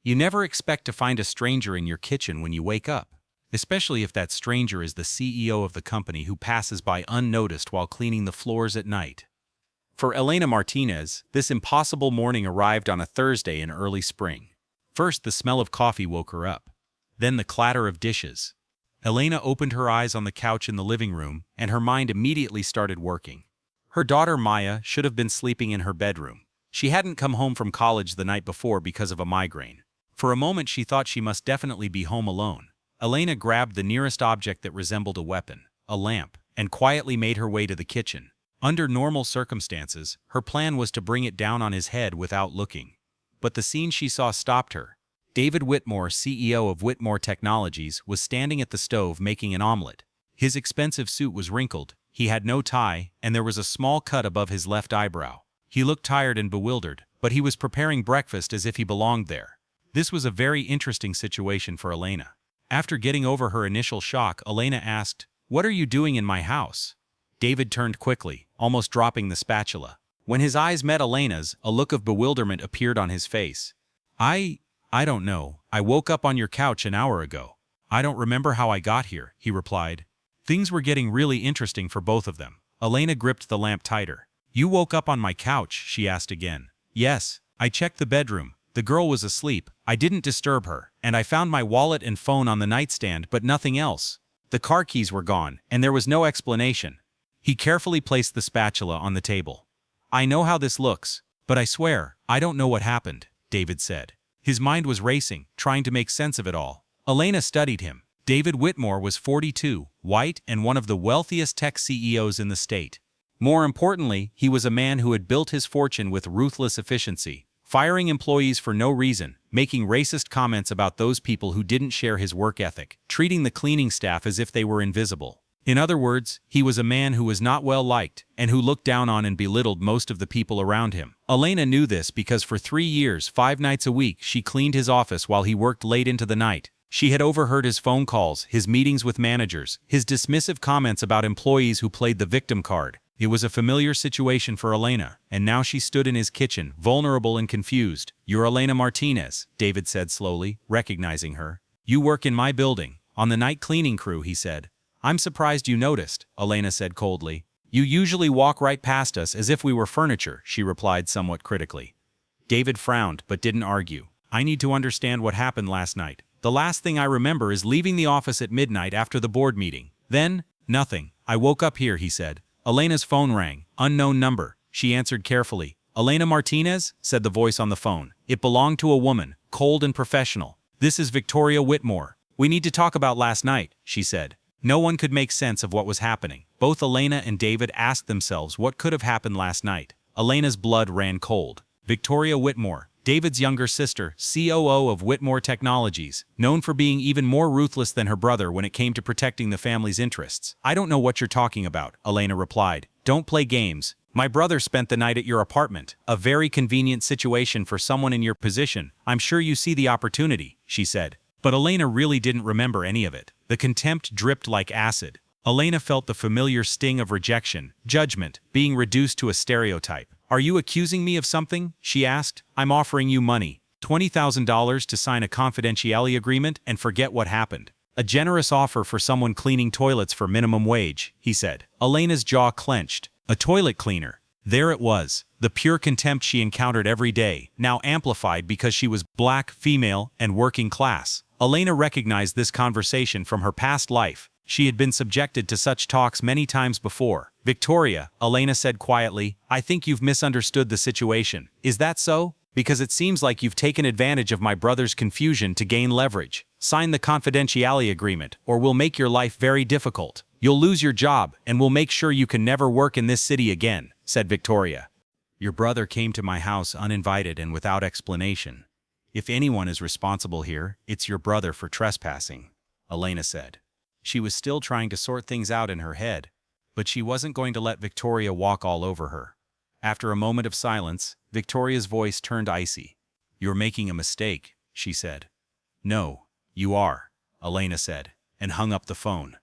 You never expect to find a stranger in your kitchen when you wake up, especially if that stranger is the CEO of the company who passes by unnoticed while cleaning the floors at night. For Elena Martinez, this impossible morning arrived on a Thursday in early spring. First, the smell of coffee woke her up. Then the clatter of dishes. Elena opened her eyes on the couch in the living room, and her mind immediately started working. Her daughter Maya should have been sleeping in her bedroom. She hadn't come home from college the night before because of a migraine. For a moment she thought she must definitely be home alone. Elena grabbed the nearest object that resembled a weapon, a lamp, and quietly made her way to the kitchen. Under normal circumstances, her plan was to bring it down on his head without looking. But the scene she saw stopped her. David Whitmore, CEO of Whitmore Technologies, was standing at the stove making an omelet. His expensive suit was wrinkled, he had no tie, and there was a small cut above his left eyebrow. He looked tired and bewildered, but he was preparing breakfast as if he belonged there. This was a very interesting situation for Elena. After getting over her initial shock, Elena asked, "What are you doing in my house?" David turned quickly, almost dropping the spatula. When his eyes met Elena's, a look of bewilderment appeared on his face. I don't know. I woke up on your couch an hour ago. I don't remember how I got here," he replied. Things were getting really interesting for both of them. Elena gripped the lamp tighter. "You woke up on my couch?" she asked again. "Yes. I checked the bedroom. The girl was asleep. I didn't disturb her, and I found my wallet and phone on the nightstand, but nothing else. The car keys were gone, and there was no explanation." He carefully placed the spatula on the table. "I know how this looks, but I swear, I don't know what happened," David said. His mind was racing, trying to make sense of it all. Elena studied him. David Whitmore was 42, white, and one of the wealthiest tech CEOs in the state. More importantly, he was a man who had built his fortune with ruthless efficiency, firing employees for no reason, making racist comments about those people who didn't share his work ethic, treating the cleaning staff as if they were invisible. In other words, he was a man who was not well liked and who looked down on and belittled most of the people around him. Elena knew this because for 3 years, 5 nights a week, she cleaned his office while he worked late into the night. She had overheard his phone calls, his meetings with managers, his dismissive comments about employees who played the victim card. It was a familiar situation for Elena, and now she stood in his kitchen, vulnerable and confused. "You're Elena Martinez," David said slowly, recognizing her. "You work in my building, on the night cleaning crew," he said. "I'm surprised you noticed," Elena said coldly. "You usually walk right past us as if we were furniture," she replied somewhat critically. David frowned, but didn't argue. "I need to understand what happened last night. The last thing I remember is leaving the office at midnight after the board meeting. Then, nothing. I woke up here," he said. Elena's phone rang. Unknown number. She answered carefully. "Elena Martinez?" said the voice on the phone. It belonged to a woman, cold and professional. "This is Victoria Whitmore. We need to talk about last night," she said. No one could make sense of what was happening. Both Elena and David asked themselves what could have happened last night. Elena's blood ran cold. Victoria Whitmore, David's younger sister, COO of Whitmore Technologies, known for being even more ruthless than her brother when it came to protecting the family's interests. "I don't know what you're talking about," Elena replied. "Don't play games. My brother spent the night at your apartment. A very convenient situation for someone in your position. I'm sure you see the opportunity," she said. But Elena really didn't remember any of it. The contempt dripped like acid. Elena felt the familiar sting of rejection, judgment, being reduced to a stereotype. "Are you accusing me of something?" she asked. "I'm offering you money. $20,000 to sign a confidentiality agreement and forget what happened. A generous offer for someone cleaning toilets for minimum wage," he said. Elena's jaw clenched. A toilet cleaner. There it was. The pure contempt she encountered every day, now amplified because she was black, female, and working class. Elena recognized this conversation from her past life. She had been subjected to such talks many times before. "Victoria," Elena said quietly, "I think you've misunderstood the situation. Is that so? Because it seems like you've taken advantage of my brother's confusion to gain leverage. Sign the confidentiality agreement, or we'll make your life very difficult. You'll lose your job, and we'll make sure you can never work in this city again," said Victoria. "Your brother came to my house uninvited and without explanation. If anyone is responsible here, it's your brother for trespassing," Elena said. She was still trying to sort things out in her head, but she wasn't going to let Victoria walk all over her. After a moment of silence, Victoria's voice turned icy. "You're making a mistake," she said. "No, you are," Elena said, and hung up the phone.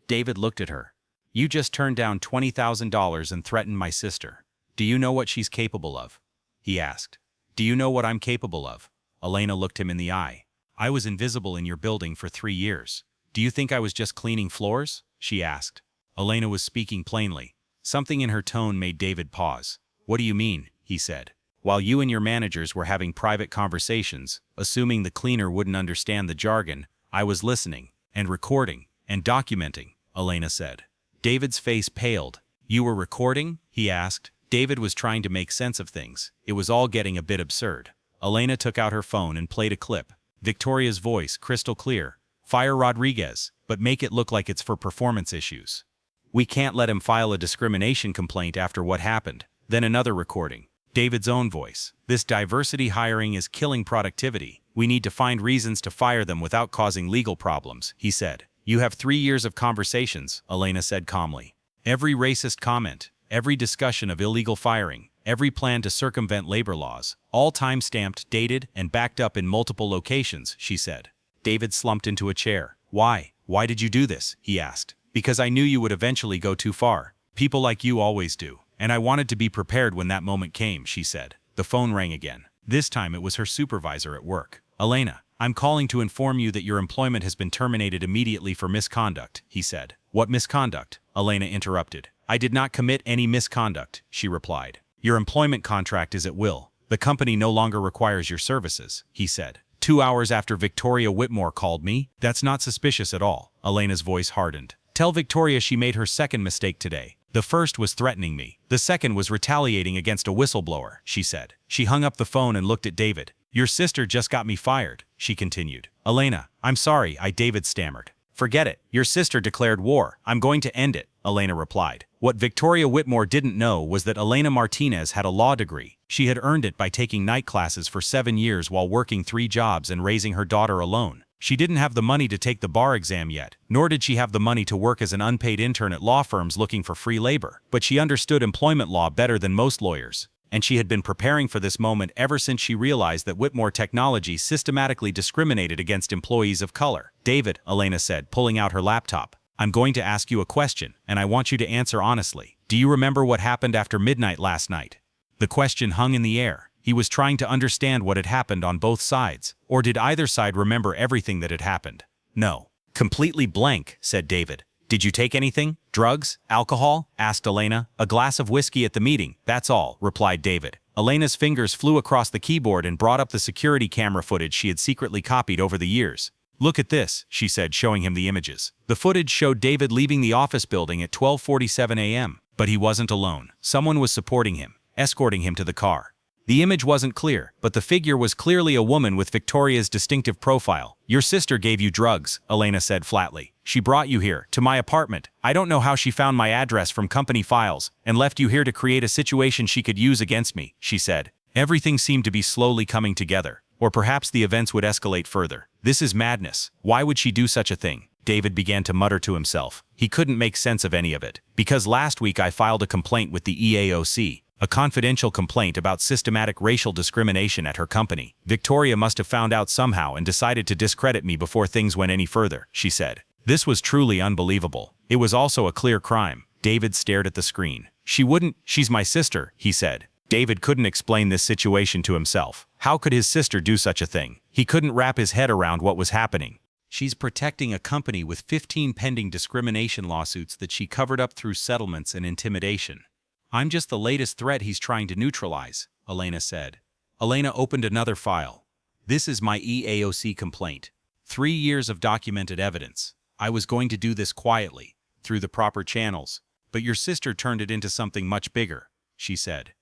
David looked at her. "You just turned down $20,000 and threatened my sister. Do you know what she's capable of?" he asked. "Do you know what I'm capable of?" Elena looked him in the eye. I was invisible in your building for 3 years. Do you think I was just cleaning floors? She asked. Elena was speaking plainly. Something in her tone made David pause. What do you mean? He said. While you and your managers were having private conversations, assuming the cleaner wouldn't understand the jargon, I was listening, and recording, and documenting, Elena said. David's face paled. You were recording? He asked. David was trying to make sense of things. It was all getting a bit absurd. Elena took out her phone and played a clip. Victoria's voice, crystal clear. Fire Rodriguez, but make it look like it's for performance issues. We can't let him file a discrimination complaint after what happened. Then another recording. David's own voice. This diversity hiring is killing productivity. We need to find reasons to fire them without causing legal problems, he said. You have 3 years of conversations, Elena said calmly. Every racist comment, every discussion of illegal firing, every plan to circumvent labor laws, all time-stamped, dated, and backed up in multiple locations, she said. David slumped into a chair. Why? Why did you do this? He asked. Because I knew you would eventually go too far. People like you always do. And I wanted to be prepared when that moment came, she said. The phone rang again. This time it was her supervisor at work. Elena, I'm calling to inform you that your employment has been terminated immediately for misconduct, he said. What misconduct? Elena interrupted. I did not commit any misconduct, she replied. Your employment contract is at will. The company no longer requires your services, he said. 2 hours after Victoria Whitmore called me? That's not suspicious at all. Elena's voice hardened. Tell Victoria she made her second mistake today. The first was threatening me. The second was retaliating against a whistleblower, she said. She hung up the phone and looked at David. Your sister just got me fired, she continued. Elena, I'm sorry, David stammered. Forget it. Your sister declared war. I'm going to end it, Elena replied. What Victoria Whitmore didn't know was that Elena Martinez had a law degree. She had earned it by taking night classes for 7 years while working 3 jobs and raising her daughter alone. She didn't have the money to take the bar exam yet, nor did she have the money to work as an unpaid intern at law firms looking for free labor. But she understood employment law better than most lawyers, and she had been preparing for this moment ever since she realized that Whitmore Technologies systematically discriminated against employees of color. David, Elena said, pulling out her laptop. I'm going to ask you a question, and I want you to answer honestly. Do you remember what happened after midnight last night? The question hung in the air. He was trying to understand what had happened on both sides. Or did either side remember everything that had happened? No. Completely blank, said David. Did you take anything? Drugs? Alcohol? Asked Elena. A glass of whiskey at the meeting, that's all, replied David. Elena's fingers flew across the keyboard and brought up the security camera footage she had secretly copied over the years. Look at this, she said, showing him the images. The footage showed David leaving the office building at 12:47 a.m. But he wasn't alone. Someone was supporting him, escorting him to the car. The image wasn't clear, but the figure was clearly a woman with Victoria's distinctive profile. Your sister gave you drugs, Elena said flatly. She brought you here, to my apartment. I don't know how she found my address from company files, and left you here to create a situation she could use against me, she said. Everything seemed to be slowly coming together. Or perhaps the events would escalate further. This is madness. Why would she do such a thing? David began to mutter to himself. He couldn't make sense of any of it. Because last week I filed a complaint with the EAOC. A confidential complaint about systematic racial discrimination at her company. Victoria must have found out somehow and decided to discredit me before things went any further, she said. This was truly unbelievable. It was also a clear crime. David stared at the screen. She wouldn't, she's my sister, he said. David couldn't explain this situation to himself. How could his sister do such a thing? He couldn't wrap his head around what was happening. She's protecting a company with 15 pending discrimination lawsuits that she covered up through settlements and intimidation. I'm just the latest threat he's trying to neutralize, Elena said. Elena opened another file. This is my EAOC complaint. 3 years of documented evidence. I was going to do this quietly, through the proper channels, but your sister turned it into something much bigger, she said.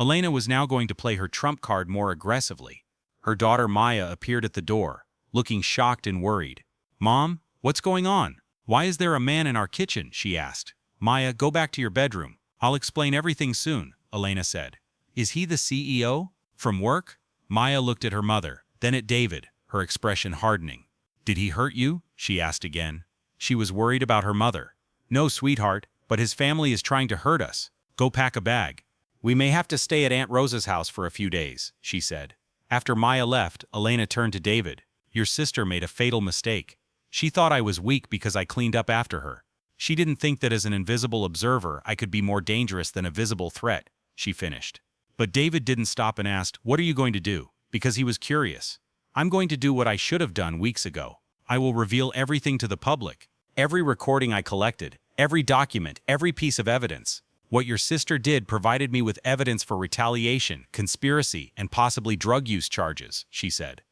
Elena was now going to play her trump card more aggressively. Her daughter Maya appeared at the door, looking shocked and worried. Mom, what's going on? Why is there a man in our kitchen? She asked. Maya, go back to your bedroom. I'll explain everything soon, Elena said. Is he the CEO? From work? Maya looked at her mother, then at David, her expression hardening. Did he hurt you? She asked again. She was worried about her mother. No, sweetheart, but his family is trying to hurt us. Go pack a bag. We may have to stay at Aunt Rosa's house for a few days, she said. After Maya left, Elena turned to David. Your sister made a fatal mistake. She thought I was weak because I cleaned up after her. She didn't think that as an invisible observer I could be more dangerous than a visible threat, she finished. But David didn't stop and asked, what are you going to do? Because he was curious. I'm going to do what I should have done weeks ago. I will reveal everything to the public. Every recording I collected, every document, every piece of evidence. What your sister did provided me with evidence for retaliation, conspiracy, and possibly drug use charges, she said.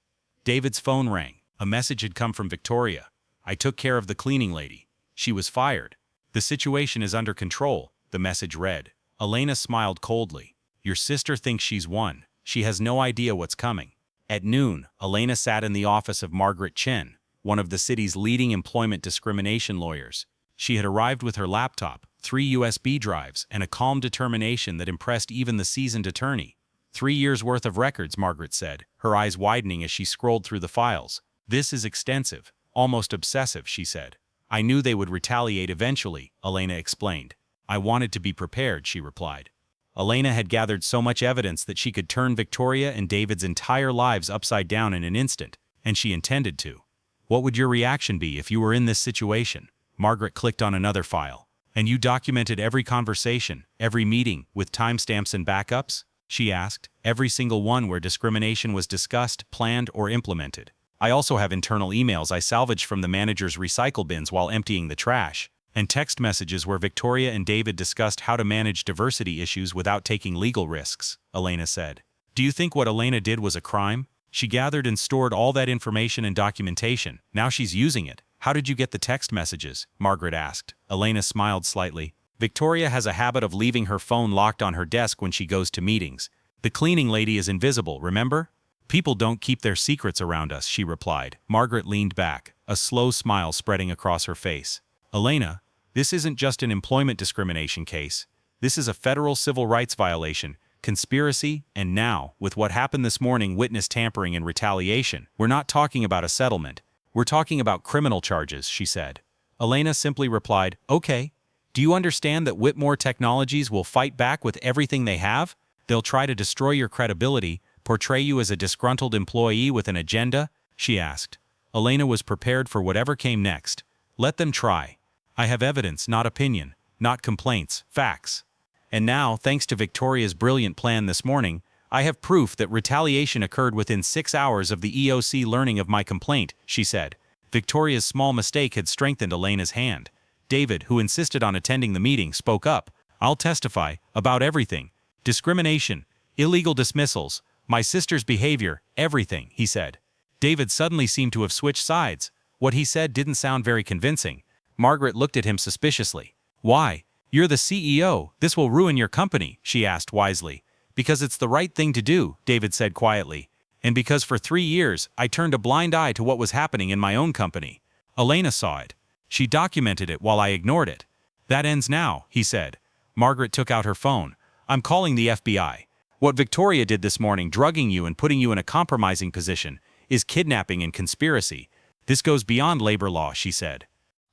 David's phone rang. A message had come from Victoria. I took care of the cleaning lady. She was fired. The situation is under control, the message read. Elena smiled coldly. Your sister thinks she's won. She has no idea what's coming. At noon, Elena sat in the office of Margaret Chen, one of the city's leading employment discrimination lawyers. She had arrived with her laptop, 3 USB drives, and a calm determination that impressed even the seasoned attorney. 3 years' worth of records, Margaret said, her eyes widening as she scrolled through the files. This is extensive, almost obsessive, she said. I knew they would retaliate eventually, Elena explained. I wanted to be prepared, she replied. Elena had gathered so much evidence that she could turn Victoria and David's entire lives upside down in an instant, and she intended to. What would your reaction be if you were in this situation? Margaret clicked on another file. And you documented every conversation, every meeting, with timestamps and backups? She asked. Every single one where discrimination was discussed, planned, or implemented. I also have internal emails I salvaged from the manager's recycle bins while emptying the trash, and text messages where Victoria and David discussed how to manage diversity issues without taking legal risks, Elena said. Do you think what Elena did was a crime? She gathered and stored all that information and documentation. Now she's using it. How did you get the text messages? Margaret asked. Elena smiled slightly. Victoria has a habit of leaving her phone locked on her desk when she goes to meetings. The cleaning lady is invisible, remember? People don't keep their secrets around us, she replied. Margaret leaned back, a slow smile spreading across her face. Elena, this isn't just an employment discrimination case. This is a federal civil rights violation, conspiracy, and now, with what happened this morning, witness tampering and retaliation. We're not talking about a settlement. We're talking about criminal charges, she said. Elena simply replied, okay. Do you understand that Whitmore Technologies will fight back with everything they have? They'll try to destroy your credibility, portray you as a disgruntled employee with an agenda? She asked. Elena was prepared for whatever came next. Let them try. I have evidence, not opinion, not complaints, facts. And now, thanks to Victoria's brilliant plan this morning, I have proof that retaliation occurred within 6 hours of the EOC learning of my complaint, she said. Victoria's small mistake had strengthened Elena's hand. David, who insisted on attending the meeting, spoke up. I'll testify about everything. Discrimination, illegal dismissals, my sister's behavior, everything, he said. David suddenly seemed to have switched sides. What he said didn't sound very convincing. Margaret looked at him suspiciously. Why? You're the CEO. This will ruin your company, she asked wisely. Because it's the right thing to do, David said quietly. And because for 3 years, I turned a blind eye to what was happening in my own company. Elena saw it. She documented it while I ignored it. That ends now, he said. Margaret took out her phone. I'm calling the FBI. What Victoria did this morning, drugging you and putting you in a compromising position, is kidnapping and conspiracy. This goes beyond labor law, she said.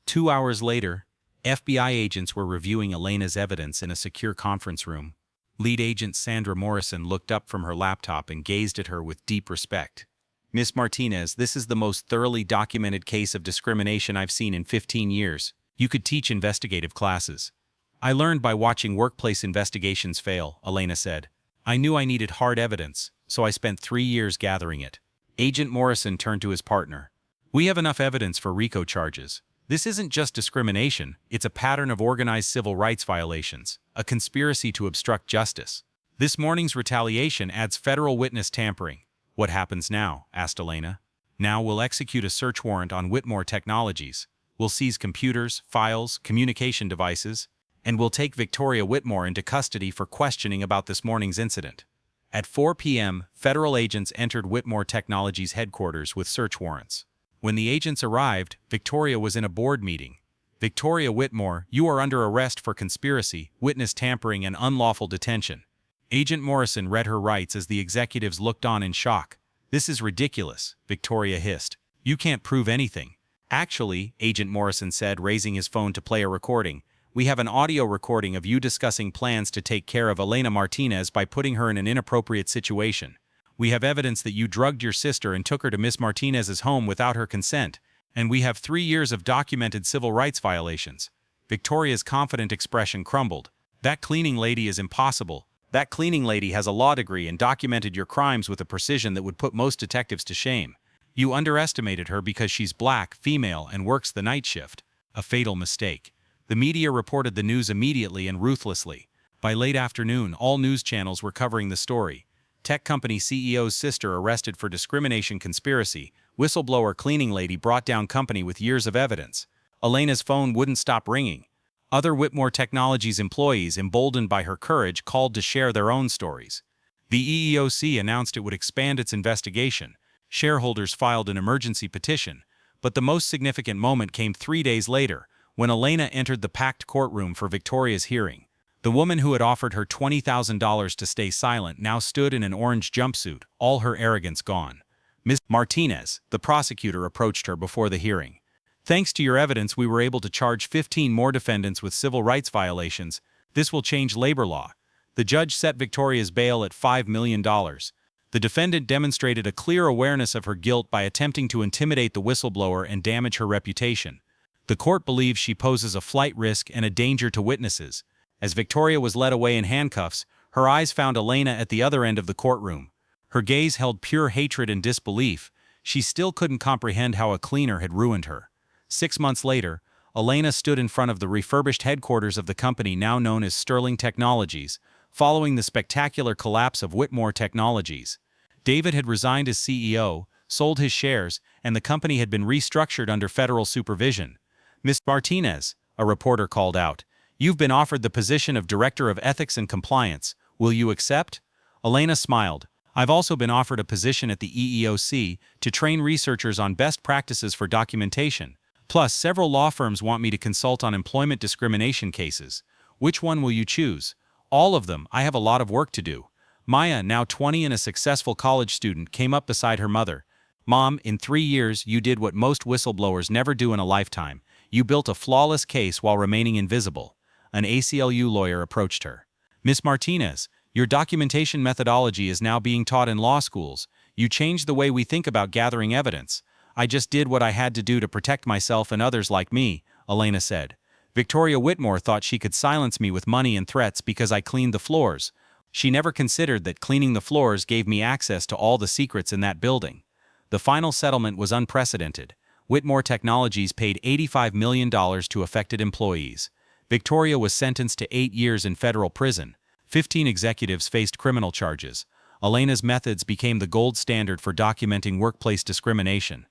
2 hours later, FBI agents were reviewing Elena's evidence in a secure conference room. Lead agent Sandra Morrison looked up from her laptop and gazed at her with deep respect. Miss Martinez, this is the most thoroughly documented case of discrimination I've seen in 15 years. You could teach investigative classes. I learned by watching workplace investigations fail, Elena said. I knew I needed hard evidence, so I spent 3 years gathering it. Agent Morrison turned to his partner. We have enough evidence for RICO charges. This isn't just discrimination, it's a pattern of organized civil rights violations, a conspiracy to obstruct justice. This morning's retaliation adds federal witness tampering. What happens now? Asked Elena. Now we'll execute a search warrant on Whitmore Technologies. We'll seize computers, files, communication devices, and we'll take Victoria Whitmore into custody for questioning about this morning's incident. At 4 p.m., federal agents entered Whitmore Technologies headquarters with search warrants. When the agents arrived, Victoria was in a board meeting. Victoria Whitmore, you are under arrest for conspiracy, witness tampering, and unlawful detention. Agent Morrison read her rights as the executives looked on in shock. This is ridiculous, Victoria hissed. You can't prove anything. Actually, Agent Morrison said, raising his phone to play a recording, we have an audio recording of you discussing plans to take care of Elena Martinez by putting her in an inappropriate situation. We have evidence that you drugged your sister and took her to Miss Martinez's home without her consent, and we have 3 years of documented civil rights violations. Victoria's confident expression crumbled. That cleaning lady is impossible. That cleaning lady has a law degree and documented your crimes with a precision that would put most detectives to shame. You underestimated her because she's black, female, and works the night shift. A fatal mistake. The media reported the news immediately and ruthlessly. By late afternoon, all news channels were covering the story. Tech company CEO's sister arrested for discrimination conspiracy. Whistleblower cleaning lady brought down company with years of evidence. Elena's phone wouldn't stop ringing. Other Whitmore Technologies employees, emboldened by her courage, called to share their own stories. The EEOC announced it would expand its investigation. Shareholders filed an emergency petition. But the most significant moment came 3 days later, when Elena entered the packed courtroom for Victoria's hearing. The woman who had offered her $20,000 to stay silent now stood in an orange jumpsuit, all her arrogance gone. Ms. Martinez, the prosecutor, approached her before the hearing. Thanks to your evidence, we were able to charge 15 more defendants with civil rights violations. This will change labor law. The judge set Victoria's bail at $5 million. The defendant demonstrated a clear awareness of her guilt by attempting to intimidate the whistleblower and damage her reputation. The court believes she poses a flight risk and a danger to witnesses. As Victoria was led away in handcuffs, her eyes found Elena at the other end of the courtroom. Her gaze held pure hatred and disbelief. She still couldn't comprehend how a cleaner had ruined her. 6 months later, Elena stood in front of the refurbished headquarters of the company now known as Sterling Technologies, following the spectacular collapse of Whitmore Technologies. David had resigned as CEO, sold his shares, and the company had been restructured under federal supervision. Ms. Martinez, a reporter called out, "You've been offered the position of Director of Ethics and Compliance. Will you accept?" Elena smiled. "I've also been offered a position at the EEOC to train researchers on best practices for documentation. Plus, several law firms want me to consult on employment discrimination cases. Which one will you choose?" "All of them. I have a lot of work to do." Maya, now 20 and a successful college student, came up beside her mother. "Mom, in 3 years, you did what most whistleblowers never do in a lifetime. You built a flawless case while remaining invisible." An ACLU lawyer approached her. "Miss Martinez, your documentation methodology is now being taught in law schools. You changed the way we think about gathering evidence." "I just did what I had to do to protect myself and others like me," Elena said. "Victoria Whitmore thought she could silence me with money and threats because I cleaned the floors. She never considered that cleaning the floors gave me access to all the secrets in that building." The final settlement was unprecedented. Whitmore Technologies paid $85 million to affected employees. Victoria was sentenced to 8 years in federal prison. 15 executives faced criminal charges. Elena's methods became the gold standard for documenting workplace discrimination.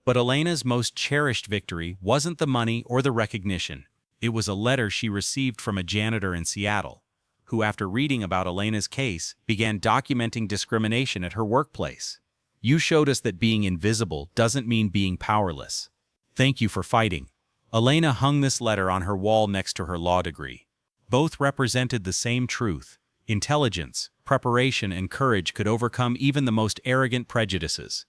But Elena's most cherished victory wasn't the money or the recognition. It was a letter she received from a janitor in Seattle, who, after reading about Elena's case, began documenting discrimination at her workplace. "You showed us that being invisible doesn't mean being powerless. Thank you for fighting." Elena hung this letter on her wall next to her law degree. Both represented the same truth. Intelligence, preparation, and courage could overcome even the most arrogant prejudices.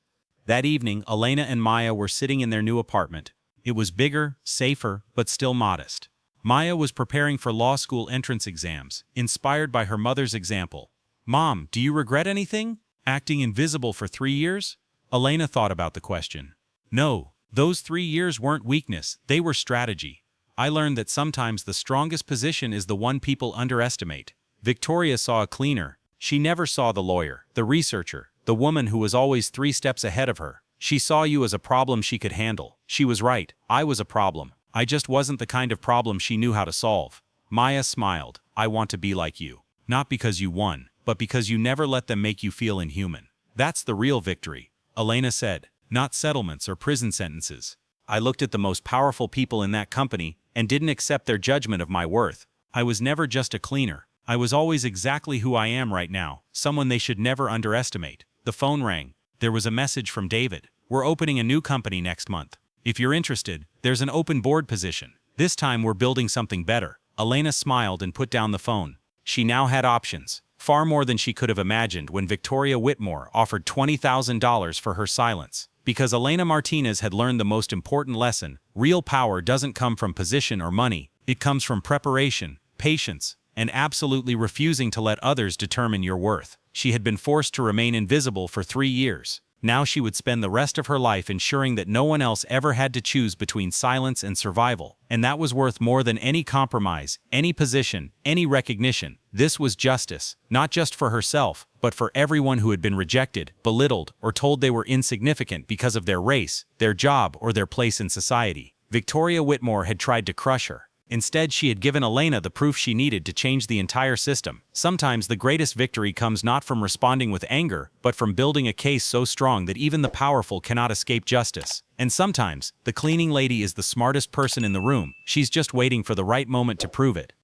That evening, Elena and Maya were sitting in their new apartment. It was bigger, safer, but still modest. Maya was preparing for law school entrance exams, inspired by her mother's example. "Mom, do you regret anything? Acting invisible for 3 years?" Elena thought about the question. "No, those 3 years weren't weakness, they were strategy. I learned that sometimes the strongest position is the one people underestimate." Victoria saw a cleaner. She never saw the lawyer, the researcher, the woman who was always 3 steps ahead of her. She saw you as a problem she could handle. She was right. I was a problem. I just wasn't the kind of problem she knew how to solve. Maya smiled. "I want to be like you. Not because you won, but because you never let them make you feel inhuman. That's the real victory," Elena said. "Not settlements or prison sentences. I looked at the most powerful people in that company and didn't accept their judgment of my worth. I was never just a cleaner. I was always exactly who I am right now, someone they should never underestimate." The phone rang. There was a message from David. "We're opening a new company next month. If you're interested, there's an open board position. This time we're building something better." Elena smiled and put down the phone. She now had options, far more than she could have imagined when Victoria Whitmore offered $20,000 for her silence. Because Elena Martinez had learned the most important lesson: real power doesn't come from position or money. It comes from preparation, patience, and absolutely refusing to let others determine your worth. She had been forced to remain invisible for 3 years. Now she would spend the rest of her life ensuring that no one else ever had to choose between silence and survival, and that was worth more than any compromise, any position, any recognition. This was justice, not just for herself, but for everyone who had been rejected, belittled, or told they were insignificant because of their race, their job, or their place in society. Victoria Whitmore had tried to crush her. Instead, she had given Elena the proof she needed to change the entire system. Sometimes the greatest victory comes not from responding with anger, but from building a case so strong that even the powerful cannot escape justice. And sometimes, the cleaning lady is the smartest person in the room. She's just waiting for the right moment to prove it.